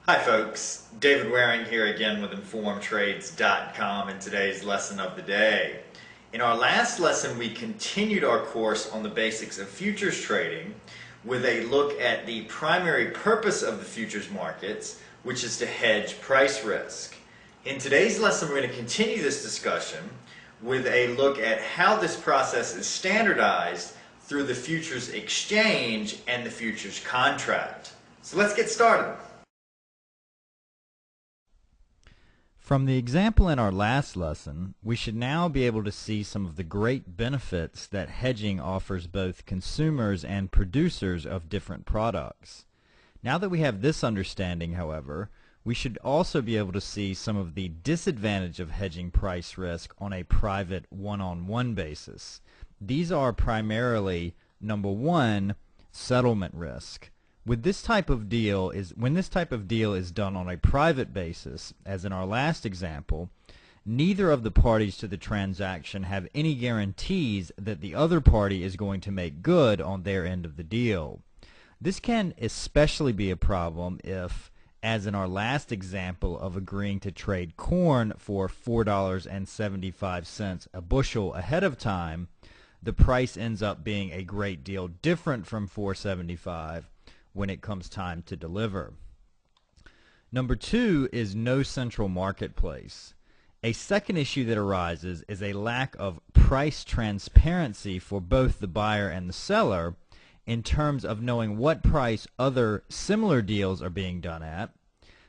Hi folks, David Waring here again with InformedTrades.com and today's lesson of the day. In our last lesson we continued our course on the basics of futures trading with a look at the primary purpose of the futures markets, which is to hedge price risk. In today's lesson we're going to continue this discussion with a look at how this process is standardized through the futures exchange and the futures contract. So let's get started. From the example in our last lesson, we should now be able to see some of the great benefits that hedging offers both consumers and producers of different products. Now that we have this understanding, however, we should also be able to see some of the disadvantage of hedging price risk on a private one-on-one basis. These are primarily, number one, settlement risk. When this type of deal is done on a private basis, as in our last example, neither of the parties to the transaction have any guarantees that the other party is going to make good on their end of the deal. This can especially be a problem if, as in our last example of agreeing to trade corn for $4.75 a bushel ahead of time, the price ends up being a great deal different from $4.75 when it comes time to deliver. Number two is no central marketplace. A second issue that arises is a lack of price transparency for both the buyer and the seller in terms of knowing what price other similar deals are being done at,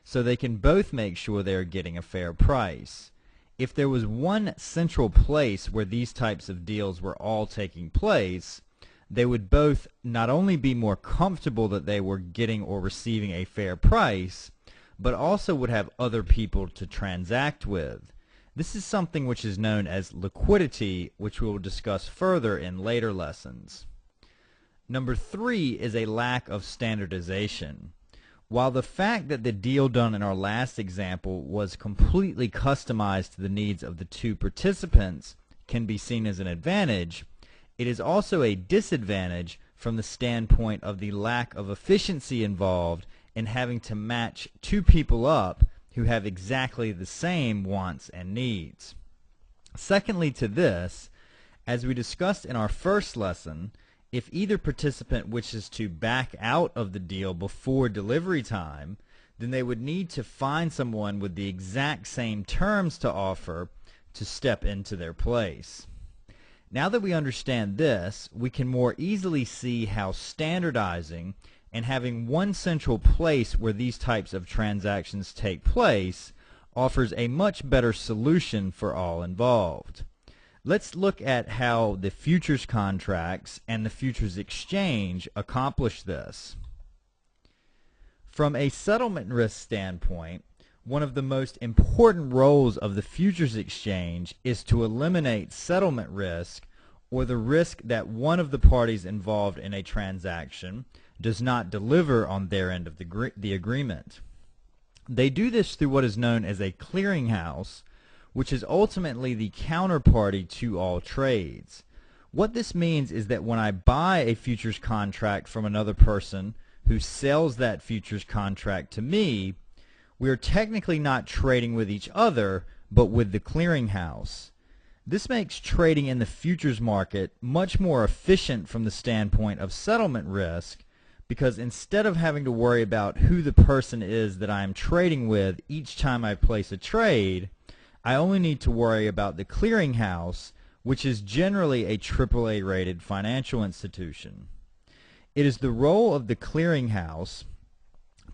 so they can both make sure they are getting a fair price. If there was one central place where these types of deals were all taking place, they would both not only be more comfortable that they were getting or receiving a fair price, but also would have other people to transact with. This is something which is known as liquidity, which we will discuss further in later lessons. Number three is a lack of standardization. While the fact that the deal done in our last example was completely customized to the needs of the two participants can be seen as an advantage, it is also a disadvantage from the standpoint of the lack of efficiency involved in having to match two people up who have exactly the same wants and needs. Secondly to this, as we discussed in our first lesson, if either participant wishes to back out of the deal before delivery time, then they would need to find someone with the exact same terms to offer to step into their place. Now that we understand this, we can more easily see how standardizing and having one central place where these types of transactions take place offers a much better solution for all involved. Let's look at how the futures contracts and the futures exchange accomplish this. From a settlement risk standpoint, one of the most important roles of the futures exchange is to eliminate settlement risk, or the risk that one of the parties involved in a transaction does not deliver on their end of the agreement. They do this through what is known as a clearinghouse, which is ultimately the counterparty to all trades. What this means is that when I buy a futures contract from another person who sells that futures contract to me, we are technically not trading with each other, but with the clearinghouse. This makes trading in the futures market much more efficient from the standpoint of settlement risk, because instead of having to worry about who the person is that I am trading with each time I place a trade, I only need to worry about the clearinghouse, which is generally a AAA rated financial institution. It is the role of the clearinghouse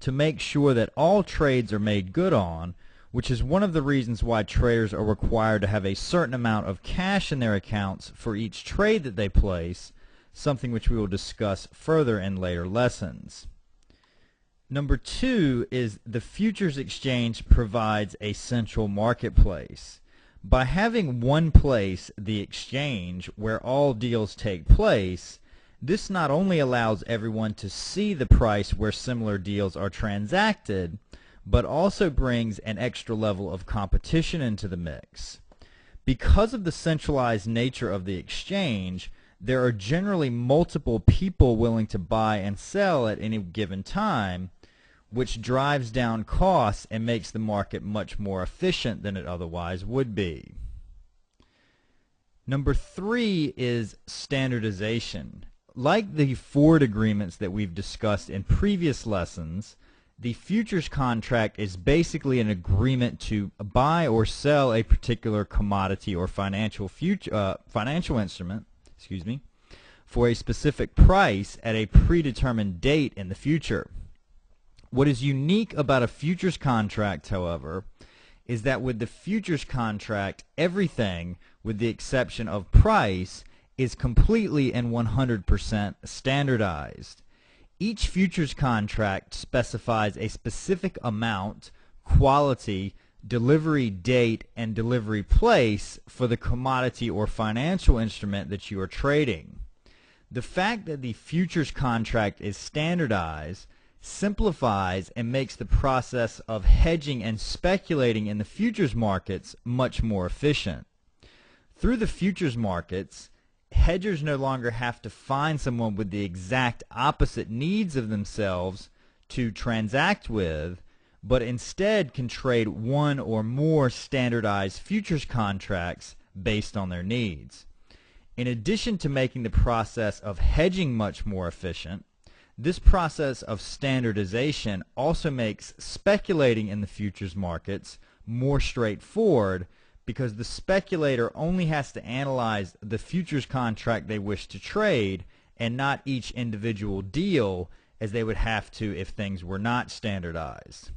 to make sure that all trades are made good on, which is one of the reasons why traders are required to have a certain amount of cash in their accounts for each trade that they place, something which we will discuss further in later lessons. Number two is the futures exchange provides a central marketplace. By having one place, the exchange, where all deals take place, this not only allows everyone to see the price where similar deals are transacted, but also brings an extra level of competition into the mix. Because of the centralized nature of the exchange, there are generally multiple people willing to buy and sell at any given time, which drives down costs and makes the market much more efficient than it otherwise would be. Number 3 is standardization. Like the Ford agreements that we've discussed in previous lessons, the futures contract is basically an agreement to buy or sell a particular commodity or financial instrument, for a specific price at a predetermined date in the future. What is unique about a futures contract, however, is that with the futures contract, everything, with the exception of price, is completely and 100% standardized. Each futures contract specifies a specific amount, quality, delivery date, and delivery place for the commodity or financial instrument that you are trading. The fact that the futures contract is standardized simplifies and makes the process of hedging and speculating in the futures markets much more efficient. Through the futures markets, hedgers no longer have to find someone with the exact opposite needs of themselves to transact with, but instead can trade one or more standardized futures contracts based on their needs. In addition to making the process of hedging much more efficient, this process of standardization also makes speculating in the futures markets more straightforward, because the speculator only has to analyze the futures contract they wish to trade and not each individual deal, as they would have to if things were not standardized.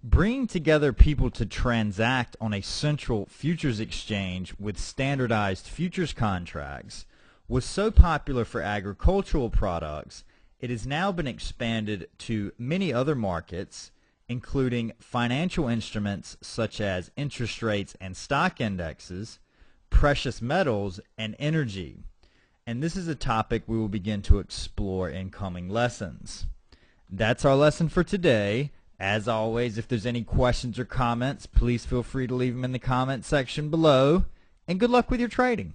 Bringing together people to transact on a central futures exchange with standardized futures contracts was so popular for agricultural products, it has now been expanded to many other markets, including financial instruments such as interest rates and stock indexes, precious metals, and energy. And this is a topic we will begin to explore in coming lessons. That's our lesson for today. As always, if there's any questions or comments, please feel free to leave them in the comment section below, and good luck with your trading.